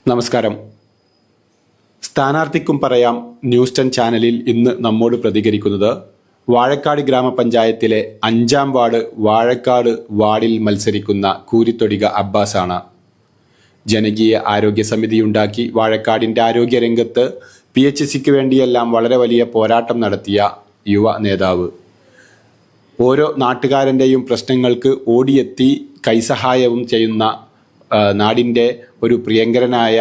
നമസ്കാരം. സ്ഥാനാർത്ഥിക്കും പറയാം ന്യൂസ് 10 ചാനലിൽ ഇന്ന് നമ്മോട് പ്രതികരിക്കുന്നത് വാഴക്കാട് ഗ്രാമപഞ്ചായത്തിലെ 5-ാം വാർഡ് വാഴക്കാട് വാർഡിൽ മത്സരിക്കുന്ന കൂരിത്തൊടിക അബ്ബാസാണ്. ജനകീയ ആരോഗ്യ സമിതിയുണ്ടാക്കി വാഴക്കാടിൻ്റെ ആരോഗ്യരംഗത്ത് PHCക്ക് വേണ്ടിയെല്ലാം വളരെ വലിയ പോരാട്ടം നടത്തിയ യുവ നേതാവ്. ഓരോ നാട്ടുകാരൻ്റെയും പ്രശ്നങ്ങൾക്ക് ഓടിയെത്തി കൈസഹായവും ചെയ്യുന്ന നാടിൻ്റെ ഒരു പ്രിയങ്കരനായ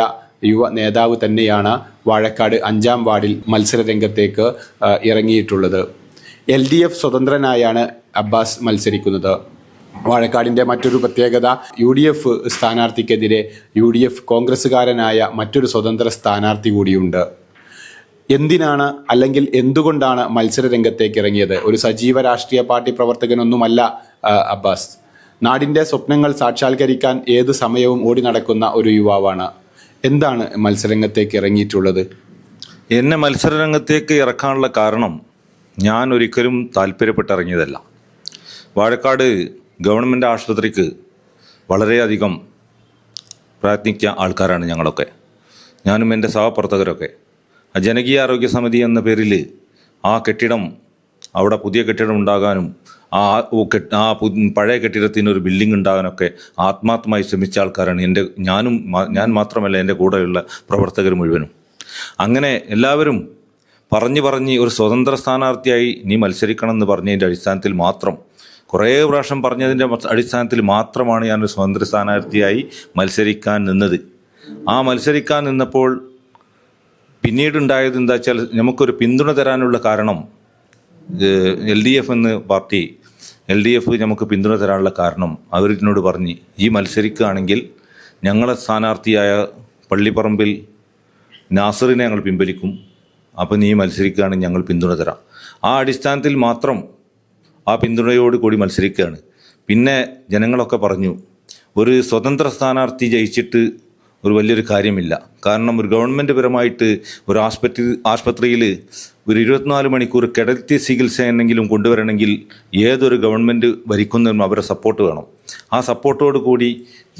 യുവ നേതാവ് തന്നെയാണ് വാഴക്കാട് 5-ാം വാർഡിൽ മത്സരരംഗത്തേക്ക് ഇറങ്ങിയിട്ടുള്ളത്. LDF സ്വതന്ത്രനായാണ് അബ്ബാസ് മത്സരിക്കുന്നത്. വാഴക്കാടിൻ്റെ മറ്റൊരു പ്രത്യേകത, UDF സ്ഥാനാർത്ഥിക്കെതിരെ UDF കോൺഗ്രസ്സുകാരനായ മറ്റൊരു സ്വതന്ത്ര സ്ഥാനാർത്ഥി കൂടിയുണ്ട്. എന്തിനാണ് അല്ലെങ്കിൽ എന്തുകൊണ്ടാണ് മത്സരരംഗത്തേക്ക് ഇറങ്ങിയത്? ഒരു സജീവ രാഷ്ട്രീയ പാർട്ടി പ്രവർത്തകനൊന്നുമല്ല അബ്ബാസ്. നാടിൻ്റെ സ്വപ്നങ്ങൾ സാക്ഷാത്കരിക്കാൻ ഏത് സമയവും ഓടി നടക്കുന്ന ഒരു യുവാവാണ്. എന്താണ് മത്സരരംഗത്തേക്ക് ഇറങ്ങിയിട്ടുള്ളത്? എന്നെ മത്സരരംഗത്തേക്ക് ഇറക്കാനുള്ള കാരണം ഞാൻ ഒരിക്കലും താല്പര്യപ്പെട്ടിറങ്ങിയതല്ല. വാഴക്കാട് ഗവൺമെൻറ് ആശുപത്രിക്ക് വളരെയധികം പ്രയത്നിച്ച ആൾക്കാരാണ് ഞങ്ങളൊക്കെ, ഞാനും എൻ്റെ സഹപ്രവർത്തകരൊക്കെ. ജനകീയ ആരോഗ്യ സമിതി എന്ന പേരിൽ ആ കെട്ടിടം, അവിടെ പുതിയ കെട്ടിടം ഉണ്ടാകാനും പഴയ കെട്ടിടത്തിന് ഒരു ബിൽഡിംഗ് ഉണ്ടാകാനൊക്കെ ആത്മാർത്ഥമായി ശ്രമിച്ച ആൾക്കാരാണ് ഞാൻ മാത്രമല്ല എൻ്റെ കൂടെയുള്ള പ്രവർത്തകർ മുഴുവനും. അങ്ങനെ എല്ലാവരും പറഞ്ഞ് ഒരു സ്വതന്ത്ര സ്ഥാനാർത്ഥിയായി നീ മത്സരിക്കണം എന്ന് പറഞ്ഞതിൻ്റെ അടിസ്ഥാനത്തിൽ മാത്രം, കുറേ പ്രാവശ്യം പറഞ്ഞതിൻ്റെ അടിസ്ഥാനത്തിൽ മാത്രമാണ് ഞാനൊരു സ്വതന്ത്ര സ്ഥാനാർത്ഥിയായി മത്സരിക്കാൻ നിന്നത്. ആ മത്സരിക്കാൻ നിന്നപ്പോൾ പിന്നീടുണ്ടായത് എന്താ വെച്ചാൽ, നമുക്കൊരു പിന്തുണ തരാനുള്ള കാരണം LDF എന്ന പാർട്ടി, LDF നമുക്ക് പിന്തുണ തരാനുള്ള കാരണം അവരിനോട് പറഞ്ഞ്, ഈ മത്സരിക്കുകയാണെങ്കിൽ ഞങ്ങളെ സ്ഥാനാർത്ഥിയായ പള്ളിപ്പറമ്പിൽ നാസറിനെ ഞങ്ങൾ പിൻവലിക്കും, അപ്പോൾ നീ മത്സരിക്കുകയാണെങ്കിൽ ഞങ്ങൾ പിന്തുണ തരാം. ആ അടിസ്ഥാനത്തിൽ മാത്രം ആ പിന്തുണയോട് കൂടി മത്സരിക്കുകയാണ്. പിന്നെ ജനങ്ങളൊക്കെ പറഞ്ഞു, ഒരു സ്വതന്ത്ര സ്ഥാനാർത്ഥി ജയിച്ചിട്ട് ഒരു വലിയൊരു കാര്യമില്ല. കാരണം ഒരു ഗവൺമെൻറ് പരമായിട്ട് ഒരു ആശുപത്രിയിൽ ഒരു 24 മണിക്കൂർ കിടത്തി ചികിത്സ എന്നെങ്കിലും കൊണ്ടുവരണമെങ്കിൽ ഏതൊരു ഗവൺമെൻറ് ഭരിക്കുന്നതിനും അവരുടെ സപ്പോർട്ട് വേണം. ആ സപ്പോർട്ടോട് കൂടി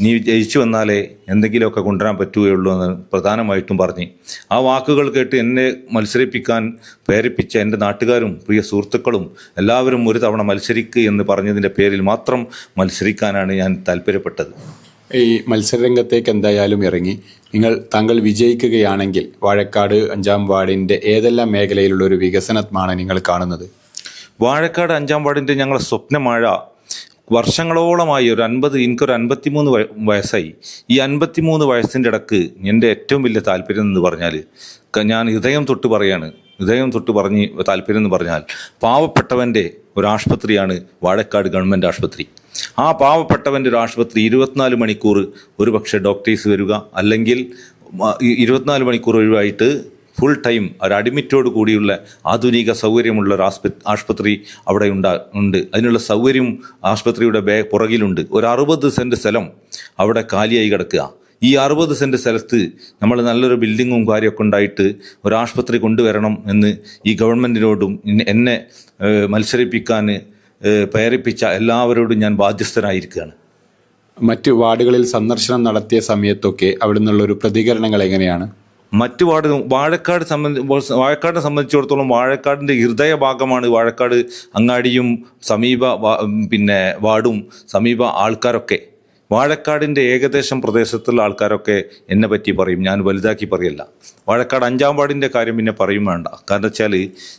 നീ ജയിച്ചു വന്നാലേ എന്തെങ്കിലുമൊക്കെ കൊണ്ടുവരാൻ പറ്റുകയുള്ളൂ എന്ന് പ്രധാനമായിട്ടും പറഞ്ഞ്, ആ വാക്കുകൾ കേട്ട് എന്നെ മത്സരിപ്പിക്കാൻ പ്രേരിപ്പിച്ച എൻ്റെ നാട്ടുകാരും പ്രിയ സുഹൃത്തുക്കളും എല്ലാവരും ഒരു തവണ മത്സരിക്കുക എന്ന് പറഞ്ഞതിൻ്റെ പേരിൽ മാത്രം മത്സരിക്കാനാണ് ഞാൻ താല്പര്യപ്പെട്ടത്. ഈ മത്സരരംഗത്തേക്ക് എന്തായാലും ഇറങ്ങി താങ്കൾ വിജയിക്കുകയാണെങ്കിൽ വാഴക്കാട് 5-ാം വാർഡിൻ്റെ ഏതെല്ലാം മേഖലയിലുള്ള ഒരു വികസനമാണ് നിങ്ങൾ കാണുന്നത്? വാഴക്കാട് 5-ാം വാർഡിൻ്റെ ഞങ്ങളുടെ സ്വപ്നമഴ വർഷങ്ങളോളമായി എനിക്കൊരു 53 വയസ്സായി. ഈ 53 വയസ്സിൻ്റെ ഇടക്ക് എൻ്റെ ഏറ്റവും വലിയ താല്പര്യം എന്ന് പറഞ്ഞാൽ, ഞാൻ ഹൃദയം തൊട്ട് പറഞ്ഞ് താല്പര്യം എന്ന് പറഞ്ഞാൽ, പാവപ്പെട്ടവൻ്റെ ഒരു ആശുപത്രിയാണ് വാഴക്കാട് ഗവൺമെൻറ് ആശുപത്രി. ആ പാവപ്പെട്ടവൻ്റെ ഒരു ആശുപത്രി 24 മണിക്കൂർ ഒരു പക്ഷേ ഡോക്ടേഴ്സ് വരിക, അല്ലെങ്കിൽ 24 മണിക്കൂർ ഒഴിവായിട്ട് ഫുൾ ടൈം ഒരു അഡ്മിറ്റോട് കൂടിയുള്ള ആധുനിക സൗകര്യമുള്ള ഒരു ആശുപത്രി അവിടെ ഉണ്ട്. അതിനുള്ള സൗകര്യം ആശുപത്രിയുടെ പുറകിലുണ്ട്. ഒരു 60 സെൻറ്റ് സ്ഥലം അവിടെ കാലിയായി കിടക്കുക. ഈ 60 സെൻറ്റ് സ്ഥലത്ത് നമ്മൾ നല്ലൊരു ബിൽഡിങ്ങും കാര്യമൊക്കെ ഉണ്ടായിട്ട് ഒരു ആശുപത്രി കൊണ്ടുവരണം എന്ന് ഈ ഗവൺമെൻറ്റിനോടും എന്നെ മത്സരിപ്പിക്കാൻ പ്രേരിപ്പിച്ച എല്ലാവരോടും ഞാൻ ബാധ്യസ്ഥനായിരിക്കുകയാണ്. മറ്റ് വാർഡുകളിൽ സന്ദർശനം നടത്തിയ സമയത്തൊക്കെ അവിടെ നിന്നുള്ളൊരു പ്രതികരണങ്ങൾ എങ്ങനെയാണ്? മറ്റു വാഴക്കാടിനെ സംബന്ധിച്ചിടത്തോളം വാഴക്കാടിൻ്റെ ഹൃദയഭാഗമാണ് വാഴക്കാട്. അങ്ങാടിയും സമീപ വാർഡും സമീപ ആൾക്കാരൊക്കെ, വാഴക്കാടിൻ്റെ ഏകദേശം പ്രദേശത്തുള്ള ആൾക്കാരൊക്കെ എന്നെ പറ്റി പറയും, ഞാൻ വലുതാക്കി പറയല്ല. വാഴക്കാട് 5-ാം വാർഡിൻ്റെ കാര്യം പിന്നെ പറയും വേണ്ട. കാരണം വെച്ചാൽ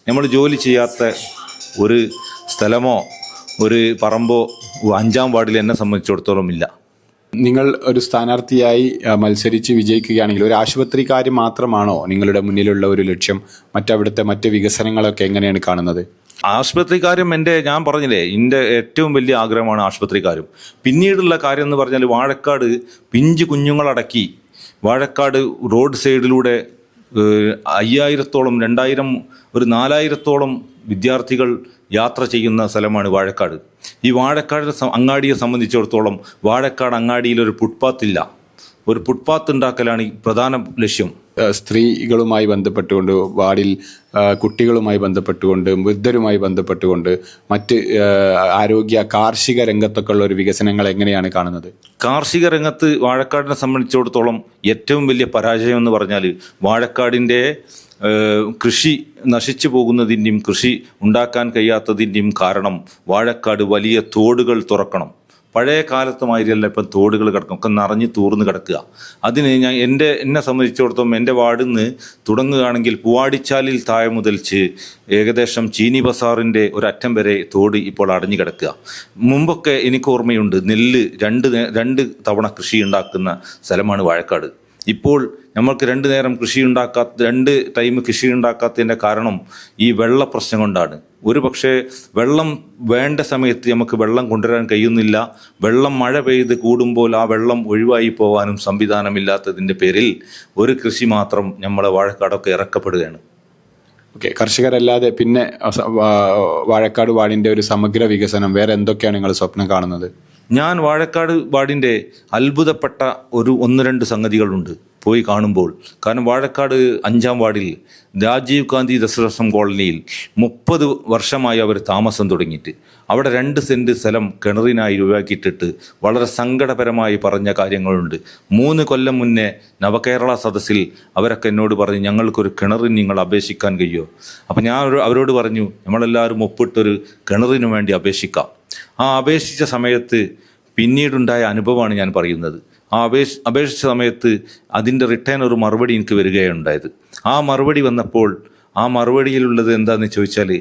നമ്മൾ ജോലി ചെയ്യാത്ത ഒരു സ്ഥലമോ ഒരു പറമ്പോ 5-ാം വാർഡിൽ എന്നെ സംബന്ധിച്ചിടത്തോളം ഇല്ല. നിങ്ങൾ ഒരു സ്ഥാനാർത്ഥിയായി മത്സരിച്ച് വിജയിക്കുകയാണെങ്കിൽ ഒരു ആശുപത്രി കാര്യം മാത്രമാണോ നിങ്ങളുടെ മുന്നിലുള്ള ഒരു ലക്ഷ്യം? മറ്റ് വികസനങ്ങളൊക്കെ എങ്ങനെയാണ് കാണുന്നത്? ആശുപത്രി കാര്യം ഞാൻ പറഞ്ഞില്ലേ, എൻ്റെ ഏറ്റവും വലിയ ആഗ്രഹമാണ് ആശുപത്രി കാര്യം. പിന്നീടുള്ള കാര്യം എന്ന് പറഞ്ഞാൽ, വാഴക്കാട് പിഞ്ചു കുഞ്ഞുങ്ങളടക്കി വാഴക്കാട് റോഡ് സൈഡിലൂടെ 5000-ഓളം 2000 ഒരു 4000-ഓളം വിദ്യാർത്ഥികൾ യാത്ര ചെയ്യുന്ന സ്ഥലമാണ് വാഴക്കാട്. ഈ വാഴക്കാട് അങ്ങാടിയെ സംബന്ധിച്ചിടത്തോളം വാഴക്കാട് അങ്ങാടിയിൽ ഒരു ഫുട്പാത്ത് ഇല്ല. ഒരു ഫുട്പാത്ത് ഉണ്ടാക്കലാണ് ഈ പ്രധാന ലക്ഷ്യം. സ്ത്രീകളുമായി ബന്ധപ്പെട്ടുകൊണ്ട്, വാർഡിൽ കുട്ടികളുമായി ബന്ധപ്പെട്ടുകൊണ്ട്, വൃദ്ധരുമായി ബന്ധപ്പെട്ടുകൊണ്ട്, മറ്റ് ആരോഗ്യ കാർഷിക രംഗത്തൊക്കെ ഉള്ള ഒരു വികസനങ്ങൾ എങ്ങനെയാണ് കാണുന്നത്? കാർഷിക രംഗത്ത് വാഴക്കാടിനെ സംബന്ധിച്ചിടത്തോളം ഏറ്റവും വലിയ പരാജയം എന്ന് പറഞ്ഞാൽ വാഴക്കാടിൻ്റെ കൃഷി നശിച്ചു പോകുന്നതിൻ്റെയും കൃഷി ഉണ്ടാക്കാൻ കഴിയാത്തതിൻ്റെയും കാരണം വാഴക്കാട് വലിയ തോടുകൾ തുറക്കണം. പഴയ കാലത്ത് മാതിരിയല്ല ഇപ്പം തോടുകൾ കിടക്കും, ഒക്കെ നിറഞ്ഞ് തൂർന്ന് കിടക്കുക. അതിന് എന്നെ സംബന്ധിച്ചിടത്തോളം എൻ്റെ വാർഡിൽ നിന്ന് തുടങ്ങുകയാണെങ്കിൽ പൂവാടിച്ചാലിൽ താഴെ മുതൽച്ച് ഏകദേശം ചീനി ബസാറിൻ്റെ ഒരറ്റം വരെ തോട് ഇപ്പോൾ അടഞ്ഞു കിടക്കുക. മുമ്പൊക്കെ എനിക്ക് ഓർമ്മയുണ്ട്, നെല്ല് രണ്ട് തവണ കൃഷി ഉണ്ടാക്കുന്ന സ്ഥലമാണ് വാഴക്കാട്. ഇപ്പോൾ നമ്മൾക്ക് 2 നേരം കൃഷി ഉണ്ടാക്കാത്ത, 2 ടൈം കൃഷി ഉണ്ടാക്കാത്തതിൻ്റെ കാരണം ഈ വെള്ള പ്രശ്നം കൊണ്ടാണ്. ഒരു പക്ഷേ വെള്ളം വേണ്ട സമയത്ത് നമുക്ക് വെള്ളം കൊണ്ടുവരാൻ കഴിയുന്നില്ല. വെള്ളം മഴ പെയ്ത് കൂടുമ്പോൾ ആ വെള്ളം ഒഴിവായി പോകാനും സംവിധാനമില്ലാത്തതിൻ്റെ പേരിൽ ഒരു കൃഷി മാത്രം നമ്മളെ വാഴക്കാടൊക്കെ ഇറക്കപ്പെടുകയാണ്. ഓക്കെ, കർഷകരല്ലാതെ പിന്നെ വാഴക്കാട് വാർഡിൻ്റെ ഒരു സമഗ്ര വികസനം വേറെ എന്തൊക്കെയാണ് നിങ്ങൾ സ്വപ്നം കാണുന്നത്? ഞാൻ വാഴക്കാട് വാർഡിൻ്റെ അത്ഭുതപ്പെട്ട 1-2 സംഗതികളുണ്ട് പോയി കാണുമ്പോൾ. കാരണം വാഴക്കാട് 5-ാം വാർഡിൽ രാജീവ് ഗാന്ധി റെസിഡൻഷ്യൽ കോളനിയിൽ 30 വർഷമായി അവർ താമസം തുടങ്ങിയിട്ട് അവിടെ 2 സെൻറ്റ് സ്ഥലം കിണറിനായി ഒഴിവാക്കിയിട്ടിട്ട് വളരെ സങ്കടപരമായി പറഞ്ഞ കാര്യങ്ങളുണ്ട്. 3 കൊല്ലം മുന്നേ നവകേരള സദസ്സിൽ അവരൊക്കെ എന്നോട് പറഞ്ഞു, ഞങ്ങൾക്കൊരു കിണറിന് നിങ്ങൾ അപേക്ഷിക്കാൻ കഴിയുമോ? അപ്പം ഞാൻ അവരോട് പറഞ്ഞു, നമ്മളെല്ലാവരും ഒപ്പിട്ടൊരു കിണറിന് വേണ്ടി അപേക്ഷിക്കാം. ആ അപേക്ഷിച്ച സമയത്ത് പിന്നീടുണ്ടായ അനുഭവമാണ് ഞാൻ പറയുന്നത്. ആ അപേക്ഷിച്ച സമയത്ത് അതിൻ്റെ റിട്ടേൺ ഒരു മറുപടി എനിക്ക് വരികയുണ്ടായത്. ആ മറുപടി വന്നപ്പോൾ ആ മറുപടിയിലുള്ളത് എന്താണെന്ന് ചോദിച്ചാൽ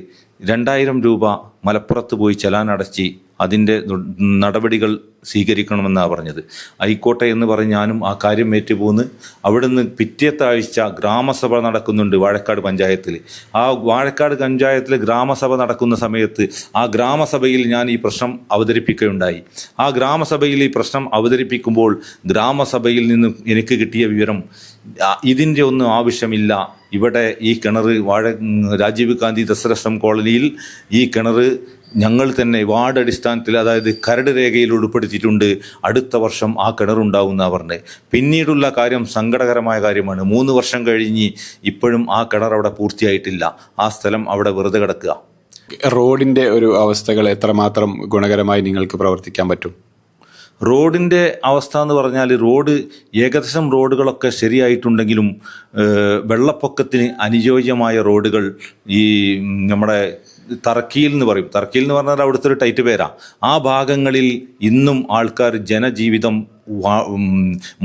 2000 രൂപ മലപ്പുറത്ത് പോയി ചലാൻ അടച്ച് അതിൻ്റെ നടപടികൾ സ്വീകരിക്കണമെന്നാണ് പറഞ്ഞത്. ആയിക്കോട്ടെ എന്ന് പറഞ്ഞ് ഞാനും ആ കാര്യം ഏറ്റുപോന്ന് അവിടുന്ന് പിറ്റേത്തെ ആഴ്ച ഗ്രാമസഭ നടക്കുന്നുണ്ട് വാഴക്കാട് പഞ്ചായത്തിൽ. ആ വാഴക്കാട് പഞ്ചായത്തിൽ ഗ്രാമസഭ നടക്കുന്ന സമയത്ത് ആ ഗ്രാമസഭയിൽ ഞാൻ ഈ പ്രശ്നം അവതരിപ്പിക്കുകയുണ്ടായി. ആ ഗ്രാമസഭയിൽ ഈ പ്രശ്നം അവതരിപ്പിക്കുമ്പോൾ ഗ്രാമസഭയിൽ നിന്ന് എനിക്ക് കിട്ടിയ വിവരം, ഇതിൻ്റെ ഒന്നും ആവശ്യമില്ല, ഇവിടെ ഈ കിണർ രാജീവ് ഗാന്ധി റെസിഡൻഷ്യൽ കോളനിയിൽ ഈ കിണർ ഞങ്ങൾ തന്നെ വാർഡ് അടിസ്ഥാനത്തിൽ, അതായത് കരട് രേഖയിൽ ഉൾപ്പെടുത്തിയിട്ടുണ്ട്, അടുത്ത വർഷം ആ കിണറുണ്ടാവുമെന്നാണ് പറഞ്ഞത്. പിന്നീടുള്ള കാര്യം സങ്കടകരമായ കാര്യമാണ്. 3 വർഷം കഴിഞ്ഞ് ഇപ്പോഴും ആ കിണർ അവിടെ പൂർത്തിയായിട്ടില്ല. ആ സ്ഥലം അവിടെ വെറുതെ കിടക്കുക. റോഡിൻ്റെ ഒരു അവസ്ഥകൾ എത്രമാത്രം ഗുണകരമായി നിങ്ങൾക്ക് പ്രവർത്തിക്കാൻ പറ്റും? റോഡിൻ്റെ അവസ്ഥ എന്ന് പറഞ്ഞാൽ ഏകദേശം റോഡുകളൊക്കെ ശരിയായിട്ടുണ്ടെങ്കിലും വെള്ളപ്പൊക്കത്തിന് അനുയോജ്യമായ റോഡുകൾ ഈ നമ്മുടെ തർക്കിയിൽ എന്ന് പറയും. തർക്കിയിൽ എന്ന് പറഞ്ഞാൽ അവിടുത്തെ ഒരു ടൈറ്റ് പേരാ. ആ ഭാഗങ്ങളിൽ ഇന്നും ആൾക്കാർ ജനജീവിതം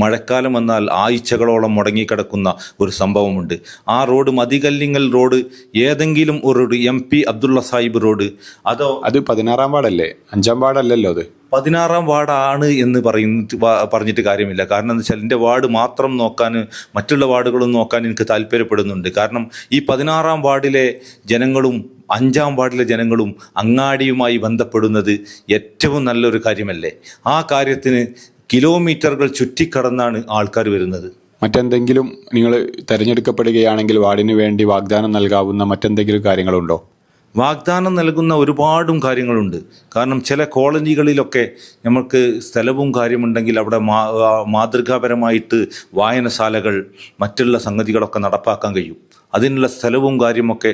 മഴക്കാലം വന്നാൽ ആഴ്ചകളോളം മുടങ്ങിക്കിടക്കുന്ന ഒരു സംഭവമുണ്ട്. ആ റോഡ് മതികല്ലിങ്ങൽ റോഡ്, ഏതെങ്കിലും ഒരു MP അബ്ദുള്ള സാഹിബ് റോഡ്, അത് 16-ാം വാർഡല്ലേ, 5-ാം വാർഡല്ലല്ലോ അത്? 16-ാം വാർഡാണ് എന്ന് പറഞ്ഞിട്ട് കാര്യമില്ല. കാരണം എന്താ വെച്ചാൽ എൻ്റെ വാർഡ് മാത്രം നോക്കാൻ, മറ്റുള്ള വാർഡുകളും നോക്കാൻ എനിക്ക് താല്പര്യപ്പെടുന്നുണ്ട്. കാരണം ഈ 16-ാം വാർഡിലെ ജനങ്ങളും 5-ാം വാർഡിലെ ജനങ്ങളും അങ്ങാടിയുമായി ബന്ധപ്പെടുന്നത് ഏറ്റവും നല്ലൊരു കാര്യമല്ലേ? ആ കാര്യത്തിന് കിലോമീറ്ററുകൾ ചുറ്റിക്കടന്നാണ് ആൾക്കാർ വരുന്നത്. മറ്റെന്തെങ്കിലും നിങ്ങൾ തിരഞ്ഞെടുക്കപ്പെടുകയാണെങ്കിൽ വാർഡിന് വേണ്ടി വാഗ്ദാനം നൽകാവുന്ന മറ്റെന്തെങ്കിലും കാര്യങ്ങളുണ്ടോ? വാഗ്ദാനം നൽകുന്ന ഒരുപാടും കാര്യങ്ങളുണ്ട്. കാരണം ചില കോളനികളിലൊക്കെ നമുക്ക് സ്ഥലവും കാര്യമുണ്ടെങ്കിൽ അവിടെ മാതൃകാപരമായിട്ട് വായനശാലകൾ, മറ്റുള്ള സംഗതികളൊക്കെ നടപ്പാക്കാൻ കഴിയും. അതിനുള്ള സ്ഥലവും കാര്യമൊക്കെ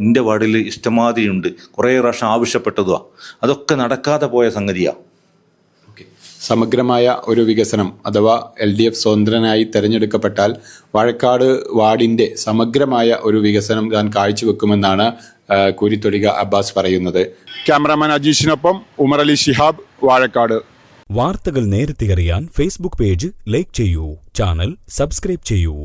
എൻ്റെ വാർഡിൽ ഇഷ്ടമാതിരിയുണ്ട്. കുറേ പ്രാവശ്യം ആവശ്യപ്പെട്ടതുമാണ്. അതൊക്കെ നടക്കാതെ പോയ സംഗതിയാണ്. സമഗ്രമായ ഒരു വികസനം അഥവാ LDF സ്വതന്ത്രനായി തിരഞ്ഞെടുക്കപ്പെട്ടാൽ വാഴക്കാട് വാർഡിൻ്റെ സമഗ്രമായ ഒരു വികസനം താൻ കാഴ്ചവെക്കുമെന്നാണ് കൂരിത്തൊടിക അബ്ബാസ് പറയുന്നത്. ക്യാമറാമാൻ അജീഷിനൊപ്പം ഉമർ അലി ശിഹാബ്, വാഴക്കാട്. വാർത്തകൾ നേരത്തെ അറിയാൻ ഫേസ്ബുക്ക് പേജ് ലൈക്ക് ചെയ്യൂ, ചാനൽ സബ്സ്ക്രൈബ് ചെയ്യൂ.